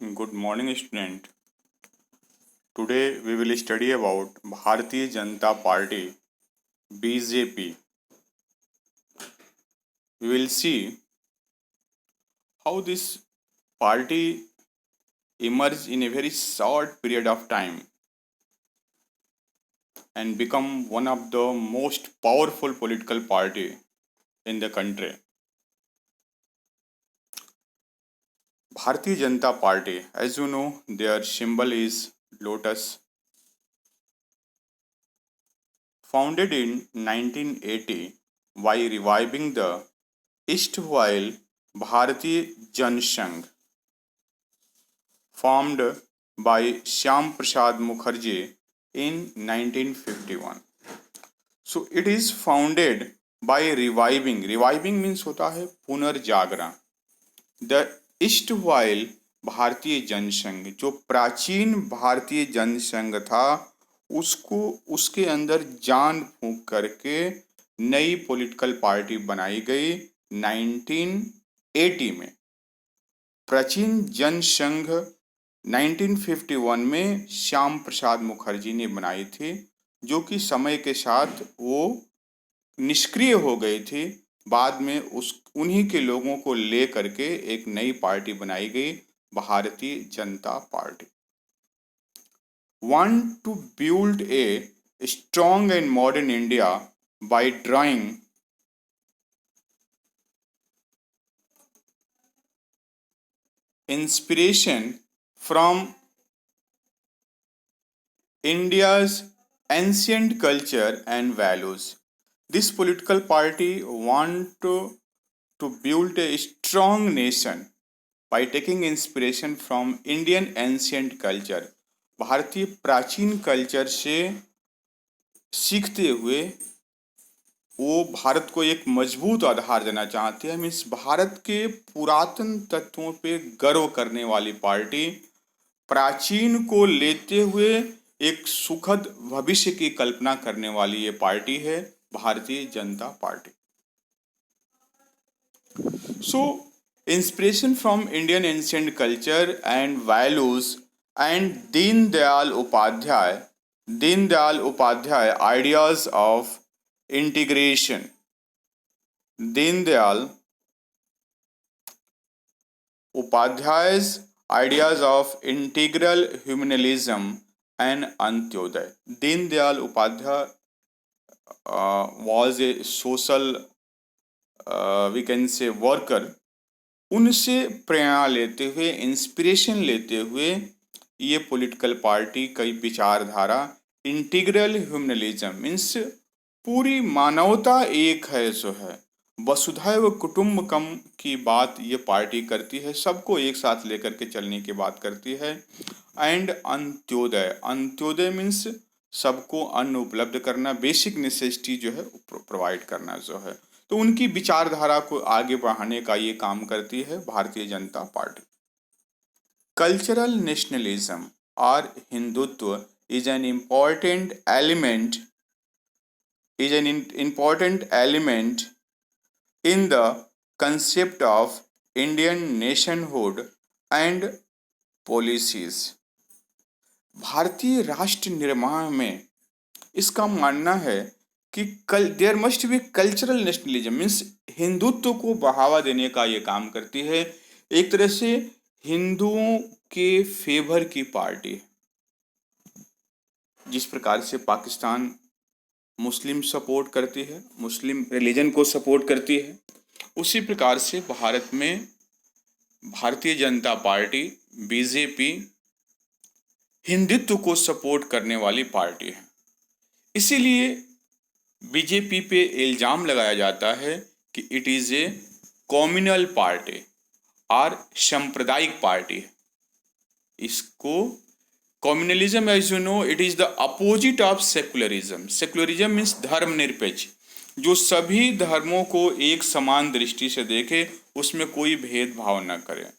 Good morning, student. Today we will study about Bharatiya Janata Party (BJP). We will see how this party emerged in a very short period of time and become one of the most powerful political party in the country. Bharatiya Janata Party, as you know, their symbol is lotus. Founded in 1980 by reviving the erstwhile Bharatiya Jan Sangh, formed by Shyam Prasad Mukherjee in 1951. So it is founded by reviving means होता है पुनर्जागरण. The erstwhile भारतीय जनसंघ, जो प्राचीन भारतीय जनसंघ था, उसको उसके अंदर जान फूंक करके नई पॉलिटिकल पार्टी बनाई गई 1980 में. प्राचीन जनसंघ 1951 में श्याम प्रसाद मुखर्जी ने बनाई थी, जो कि समय के साथ वो निष्क्रिय हो गई थी. बाद में उन्हीं के लोगों को ले करके एक नई पार्टी बनाई गई, भारतीय Janata party. Want to build a strong and modern India by drawing inspiration from India's ancient culture and values. This political party want to build a strong nation by taking inspiration from Indian ancient culture. भारतीय प्राचीन culture से सीखते हुए वो भारत को एक मजबूत आधार देना चाहते हैं. मीन्स भारत के पुरातन तत्वों पे गर्व करने वाली पार्टी, प्राचीन को लेते हुए एक सुखद भविष्य की कल्पना करने वाली ये पार्टी है, Bharatiya Janata party. So inspiration from Indian ancient culture and values and Deendayal Upadhyay ideas of integration. Deendayal Upadhyay's ideas of integral humanism and Antyodaya. Deen Upadhyay was a social, we can say, worker. उनसे प्रेरणा लेते हुए, इंस्पिरेशन लेते हुए ये पॉलिटिकल पार्टी कई विचारधारा, integral ह्यूमनलिज्म means पूरी मानवता एक है, जो है वसुधैव कुटुंबकम की बात ये पार्टी करती है, सबको एक साथ लेकर के चलने की बात करती है. एंड अंत्योदय मीन्स सबको अन्न उपलब्ध करना, बेसिक नेसेसिटी जो है प्रोवाइड करना जो है. तो उनकी विचारधारा को आगे बढ़ाने का ये काम करती है Bharatiya Janata party. Cultural nationalism और Hindutva is an important element in the concept of Indian nationhood and policies. भारतीय राष्ट्र निर्माण में इसका मानना है कि there must be cultural nationalism means Hindutva को बढ़ावा देने का ये काम करती है. एक तरह से हिंदुओं के फेवर की पार्टी. जिस प्रकार से पाकिस्तान मुस्लिम सपोर्ट करती है, मुस्लिम रिलीजन को सपोर्ट करती है, उसी प्रकार से भारत में भारतीय जनता पार्टी बीजेपी हिंदुत्व को सपोर्ट करने वाली पार्टी है. इसीलिए बीजेपी पे इल्जाम लगाया जाता है कि it is a communal party और सांप्रदायिक पार्टी है. इसको communalism, as you know, it is the opposite of secularism. Secularism means धर्मनिरपेक्ष, जो सभी धर्मों को एक समान दृष्टि से देखे, उसमें कोई भेदभाव न करे.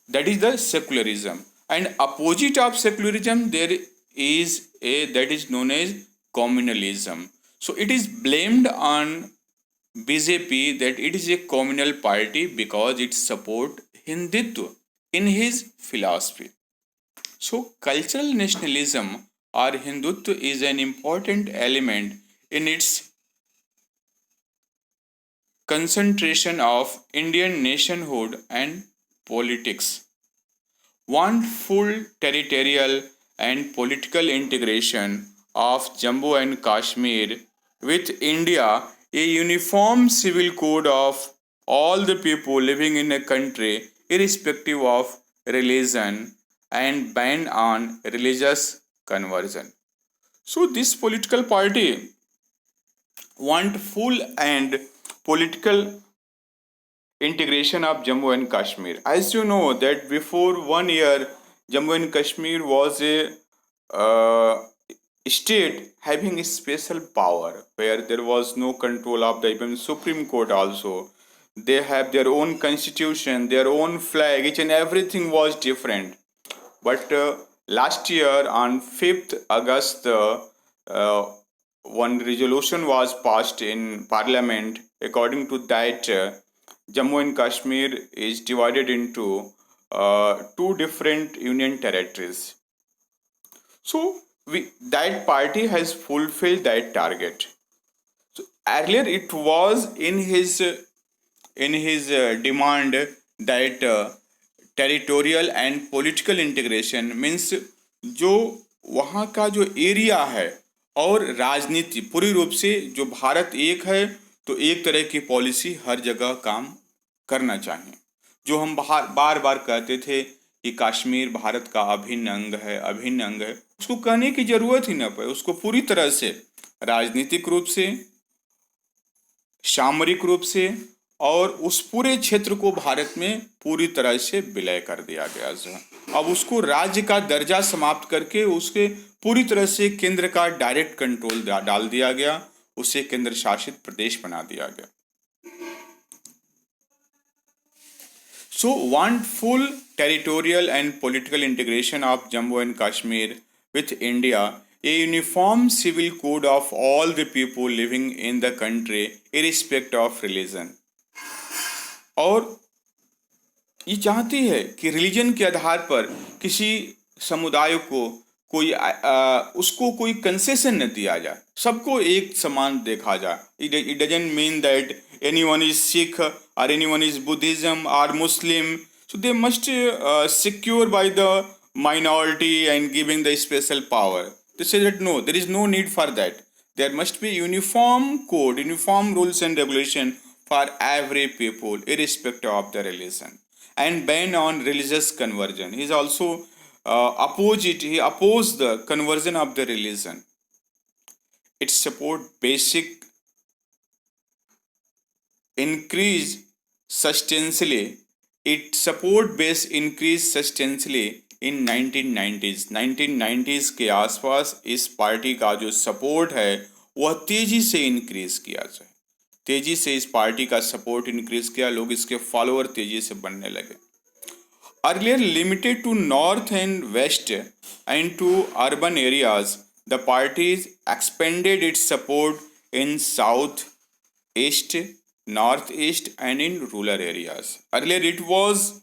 That is the secularism. And opposite of secularism there is a that is known as communalism. So it is blamed on BJP that it is a communal party because it support Hindutva in his philosophy. So, cultural nationalism or Hindutva is an important element in its concentration of Indian nationhood and politics. Want full territorial and political integration of Jammu and Kashmir with India, a uniform civil code of all the people living in a country, irrespective of religion, and ban on religious conversion. So, this political party want full and political integration of Jammu and Kashmir. As you know that before 1 year, Jammu and Kashmir was a uh, state having a special power where there was no control of the even Supreme Court also. They have their own constitution, their own flag, each and everything was different. But last year on 5th August, uh, one resolution was passed in Parliament. According to that, Jammu and Kashmir is divided into two different union territories. So that party has fulfilled that target. So earlier it was in his demand that territorial and political integration means जो वहाँ का जो area है और राजनीति पूरी रूप से जो भारत एक है तो एक तरह की पॉलिसी हर जगह काम करना चाहिए। जो हम बार बार कहते थे कि कश्मीर भारत का अभिन्न अंग है, उसको कहने की जरूरत ही न पड़े। उसको पूरी तरह से राजनीतिक रूप से, सामरिक रूप से और उस पूरे क्षेत्र को भारत में पूरी तरह से विलय कर दिया गया है। अब उसको राज्य का दर्जा समाप्त करके उसके पूरी तरह से केंद्र का डायरेक्ट कंट्रोल डाल दिया गया, उसे केंद्र शासित प्रदेश बना दिया गया। So want full territorial and political integration of Jammu and Kashmir with India, a uniform civil code of all the people living in the country irrespective of religion। और ये चाहती है कि रिलीजन के आधार पर किसी समुदाय को उसको कोई कंसेशन न दिया जाए, सबको एक समान देखा जाए। It doesn't mean that anyone is Sikh or anyone is Buddhism or Muslim, so they must secure by the minority and giving the special power. They say that no, there is no need for that. There must be uniform code, uniform rules and regulation for every people irrespective of the religion, and ban on religious conversion. He is also he opposed the conversion of the religion. It support basic increase substantially. It support base increase substantially in 1990s। 1990s के आसपास इस party का जो support है वह तेजी से increase किया जाए, तेजी से इस पार्टी का सपोर्ट इंक्रीज किया, लोग इसके फॉलोअर तेजी से बनने लगे। Earlier limited to north and west and to urban areas, the parties expanded its support in south, east, northeast and in rural areas. Earlier it was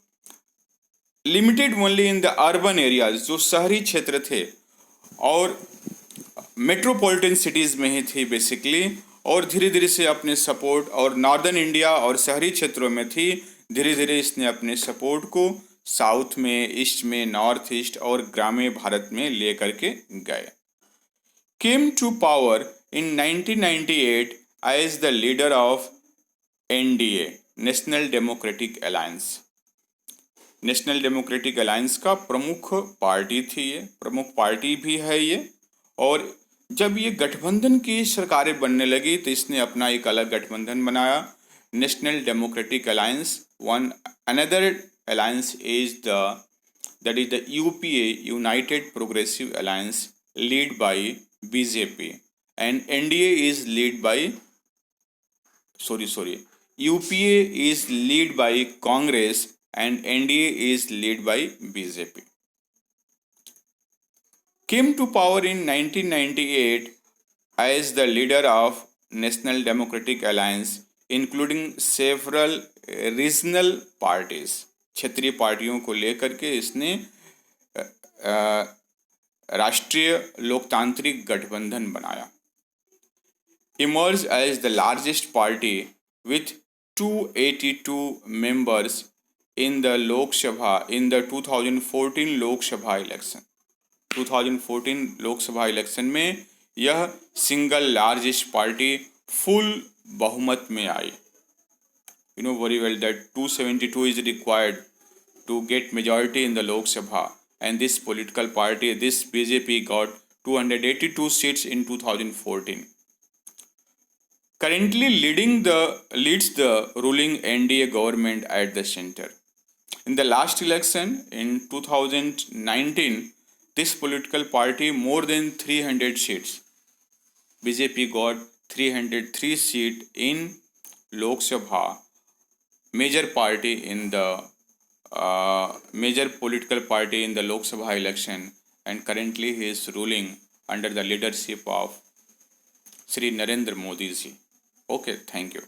limited only in the urban areas, जो शहरी क्षेत्र थे और metropolitan cities में ही थी basically, और धीरे धीरे से अपने सपोर्ट और नॉर्दर्न इंडिया और शहरी क्षेत्रों में थी। धीरे धीरे इसने अपने सपोर्ट को साउथ में, ईस्ट में, नॉर्थ ईस्ट और ग्रामीण भारत में ले करके गए। Came to power in 1998 as the leader of NDA, national democratic alliance. National democratic alliance का प्रमुख पार्टी थी ये, प्रमुख पार्टी भी है ये। और जब ये गठबंधन की सरकारें बनने लगी तो इसने अपना एक अलग गठबंधन बनाया, national democratic alliance. One another alliance is that is the UPA, United Progressive Alliance, led by BJP, and NDA is led by UPA is led by Congress and NDA is led by BJP. Came to power in 1998 as the leader of National Democratic Alliance, including several regional parties. क्षेत्रीय पार्टियों को लेकर के इसने राष्ट्रीय लोकतांत्रिक गठबंधन बनाया। Emerged as the largest party with 282 members in the Lok Sabha in the 2014 Lok Sabha election. 2014 लोक सभा इलेक्शन में यह सिंगल लार्जेस्ट पार्टी फुल बहुमत में आई। You know very well that 272 is required to get majority in the Lok Sabha, and this political party, this BJP, got 282 seats in 2014. Currently leads the ruling NDA government at the center. In the last election in 2019, this political party more than 300 seats. BJP got 303 seats in Lok Sabha, major political party in the Lok Sabha election, and currently he is ruling under the leadership of Shri Narendra Modi ji. Okay, thank you.